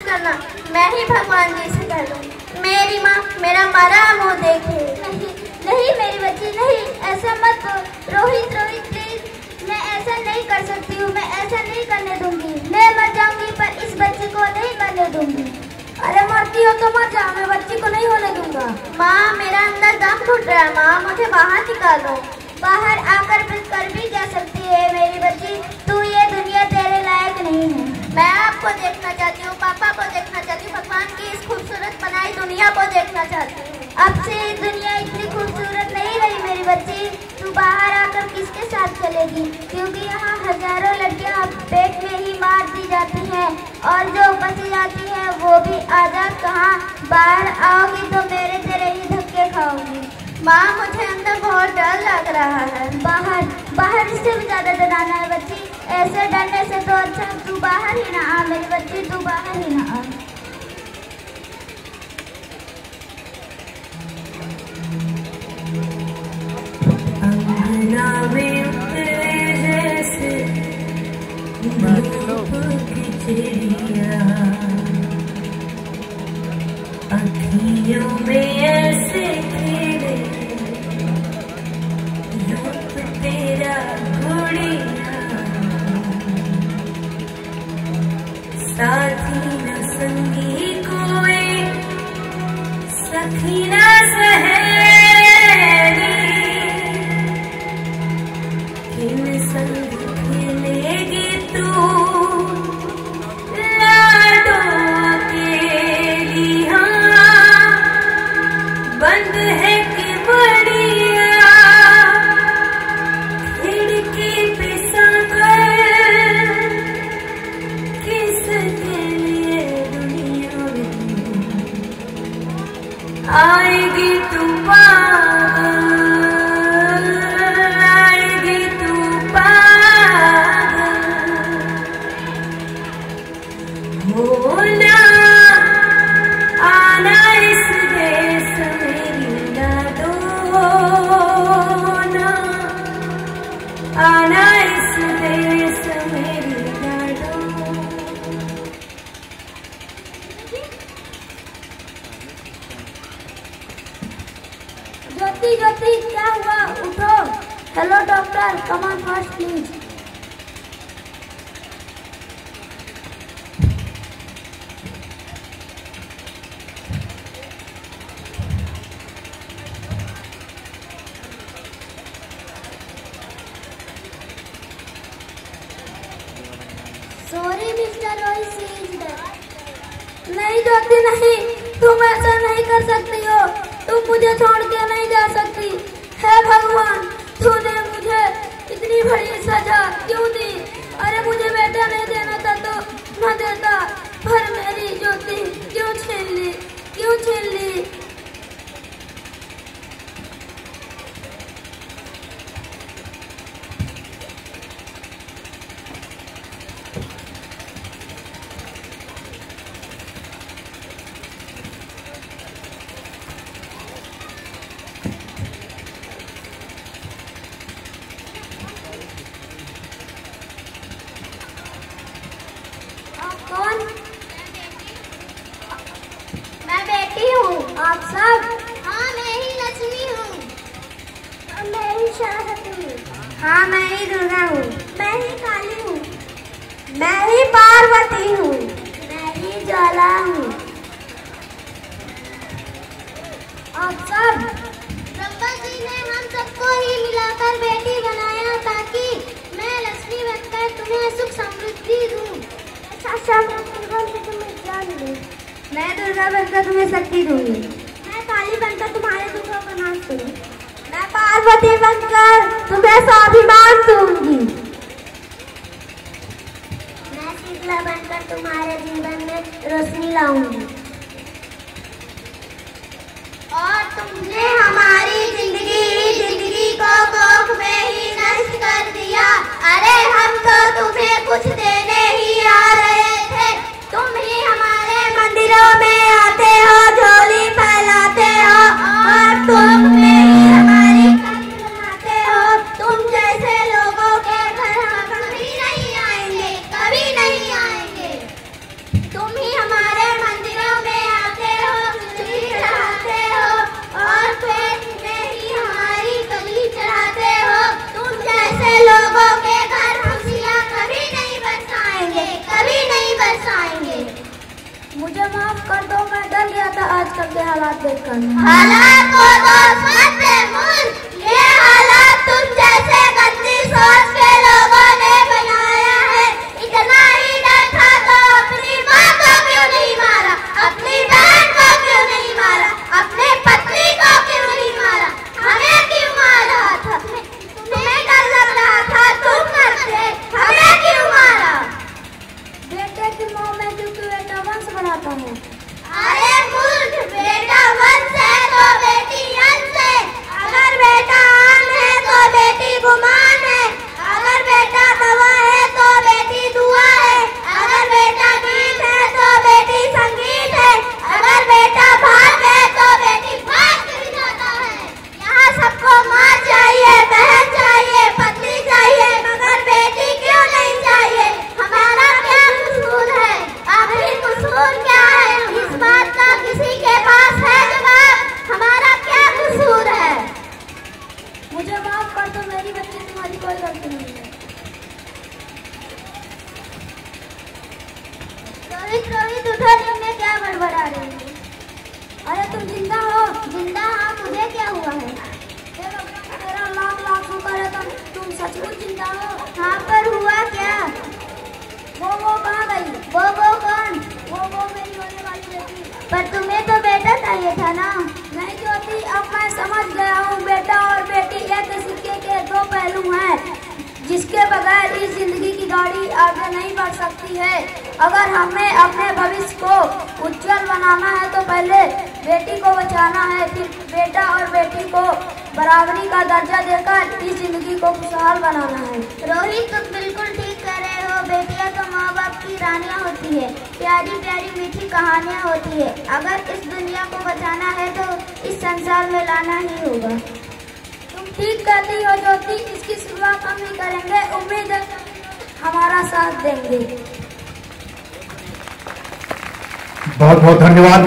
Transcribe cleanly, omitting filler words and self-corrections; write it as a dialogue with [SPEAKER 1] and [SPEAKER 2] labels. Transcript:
[SPEAKER 1] करना, मैं ही भगवान जी से कह दूँ। मेरी माँ मेरा मरा मुँह देखे।
[SPEAKER 2] नहीं नहीं मेरी बच्ची नहीं, ऐसा मत रोहित रोहित प्लीज, मैं ऐसा नहीं कर सकती हूँ, मैं ऐसा नहीं करने दूंगी। मैं मर जाऊंगी पर इस बच्ची को नहीं मरने दूंगी।
[SPEAKER 1] अरे मरती हो तो मर जा, मैं बच्ची को नहीं होने दूंगा। माँ मेरा अंदर दम घुट रहा है, माँ मुझे बाहर निकालो।
[SPEAKER 2] बाहर आकर कर भी जा सकती है मेरी बच्ची, तू ये दुनिया तेरे लायक नहीं है।
[SPEAKER 1] मैं आपको देखना चाहती हूँ, पापा को देखना चाहती हूँ, भगवान की इस खूबसूरत बनाई दुनिया को देखना चाहती हूँ।
[SPEAKER 2] अब से दुनिया इतनी खूबसूरत नहीं रही मेरी बच्ची, तू बाहर आकर किसके साथ चलेगी, क्योंकि यहाँ हजारों लड़कियाँ पेट में ही मार दी जाती हैं और जो बच जाती हैं वो भी आजाद कहाँ। बाहर आओगी तो मेरे तेरे ही धक्के खाओगी।
[SPEAKER 1] माँ मुझे अंदर बहुत डर लग रहा है।
[SPEAKER 2] बाहर इससे भी ज्यादा डराना है बच्ची, ऐसे डरने से तो अच्छा तू बाहर ही ना आ मेरी बच्ची, तू बाहर ही ना आ।
[SPEAKER 3] अंगना में उतरे जैसे धूप की चिड़िया, अखियों में ऐसे खेले रूप तेरा गुड़िया, साथी न संगी कोई सखी न सहेली, किन संग खेलेगी तू लाडो अकेली। हाँ बंद है कि बढ़िया खिड़की पे संगर, किसके लिए दुनिया में आएगी तू पागल, आएगी तू पागल। होना आना इस देश में लाडो, ना आना इस देश में लाडो।
[SPEAKER 2] ज्योति ज्योति क्या हुआ, उठो। Hello doctor, come on fast please. Sorry mister Rohit Singh. नहीं ज्योति नहीं, तुम ऐसा नहीं कर सकती हो, तुम मुझे छोड़ के नहीं जा सकती। हे भगवान, तूने मुझे इतनी बड़ी सजा क्यों दी। अरे मुझे बेटा नहीं देना था तो न देता, पर मेरी ज्योति क्यों छीन ली, क्यों छीन ली। कौन?
[SPEAKER 1] मैं बेटी हूँ।
[SPEAKER 2] आप सब?
[SPEAKER 1] हाँ मैं ही लक्ष्मी हूँ।
[SPEAKER 2] मैं ही सरस्वती हूँ।
[SPEAKER 1] हाँ मैं ही दुर्गा हूँ।
[SPEAKER 2] मैं ही काली हूँ।
[SPEAKER 1] मैं ही पार्वती हूँ।
[SPEAKER 2] मैं ही ज्वाला हूँ। आप सब?
[SPEAKER 1] ब्रह्मा जी ने हम सबको ही मिलाकर बेटी बनाया ताकि मैं लक्ष्मी बनकर तुम्हें सुख समृद्धि दूँ।
[SPEAKER 2] तुम्हें क्या मिले?
[SPEAKER 1] मैं दुर्गा बनकर तुम्हें शक्ति दूंगी।
[SPEAKER 2] मैं काली बनकर तुम्हारे दुखों का नाश करूँ।
[SPEAKER 1] मैं पार्वती बनकर तुम्हें स्वाभिमान दूंगी।
[SPEAKER 2] मैं शीतला बनकर तुम्हारे जीवन में रोशनी लाऊंगी।
[SPEAKER 1] और तुमने हमारी जिंदगी को कोख में ही नष्ट कर दिया। अरे हम तो तुम्हें कुछ देने ही आ रहे थे, तुम ही हमारे मंदिरों में आते हो, झोली फैलाते हो और तुम में ही हमारी कमी बनाते हो। तुम जैसे लोगों के घर हम कभी नहीं आएंगे, कभी नहीं आएंगे। तुम ही हमारे
[SPEAKER 2] मुझे माफ कर दो, मैं डर गया था आजकल के हालात देखकर।
[SPEAKER 1] हालात को दोस्त मत दे मूल, ये हालात तुम जैसे गंदी सोच के लोगों ने बनाया है। इतना ही डर था तो अपनी माँ को क्यों नहीं मारा, अपनी बहन को क्यों नहीं मारा, अपने पत्नी को क्यों नहीं मारा, हमें क्यों मारा था? तुम्हें डर लग रहा था तुम करते, हमें क्यों मारा?
[SPEAKER 2] बेटे की माँ मैं क्योंकि बेटा वंश बढ़ाता हूँ।
[SPEAKER 1] अरे मूर्ख, बेटा वंश है तो बेटी अंश है। अगर बेटा आन है तो बेटी गुमान है। अगर बेटा दवा है तो बेटी दुआ है। अगर बेटा गीत है तो बेटी संगीत है। अगर बेटा भाग है तो बेटी भाग गिर जाता है। यहाँ सबको माँ चाहिए, बहन चाहिए, पत्नी चाहिए, मगर बेटी क्यों नहीं चाहिए? हमारा क्या कसूर है? आखिर कसूर क्या है? इस बात का किसी के पास है जवाब? हमारा क्या कसूर है?
[SPEAKER 2] मुझे माफ कर दो मेरी बच्ची, तुम्हारी कोई गलती नहीं है।
[SPEAKER 1] रोहित रोहित उठो, तुमने क्या बड़बड़ा रही हो?
[SPEAKER 2] अरे तुम जिंदा हो?
[SPEAKER 1] जिंदा? हाँ, मुझे क्या हुआ है?
[SPEAKER 2] तेरा लाख लाख शुक्र है तुम सचमुच जिंदा हो।
[SPEAKER 1] हाँ, पर हुआ क्या?
[SPEAKER 2] वो कहाँ गई?
[SPEAKER 1] वो कौन?
[SPEAKER 2] वो मेरी होने वाली बेटी।
[SPEAKER 1] पर तुम्हें तो बेटा चाहिए था ना?
[SPEAKER 2] नहीं ज्योति, अब मैं समझ गया हूँ बेटा और बेटी एक सिक्के के दो पहलू हैं, जिसके बगैर इस जिंदगी की गाड़ी आगे नहीं बढ़ सकती है। अगर हमें अपने भविष्य को उज्जवल बनाना है तो पहले बेटी को बचाना है, फिर बेटा और बेटी को बराबरी का दर्जा देकर इस जिंदगी को खुशहाल बनाना है।
[SPEAKER 1] रोहित, तुम बिल्कुल ठीक कह रहे हो। बेटियां तो माँ बाप की रानियां होती है, प्यारी प्यारी मीठी कहानियां होती है। अगर इस दुनिया को बचाना है तो इस संसार में लाना ही होगा।
[SPEAKER 2] तुम ठीक कहती हो ज्योति, इसकी शुरुआत हम ही करेंगे। उम्मीद है हमारा साथ देंगे।
[SPEAKER 4] बहुत बहुत धन्यवाद।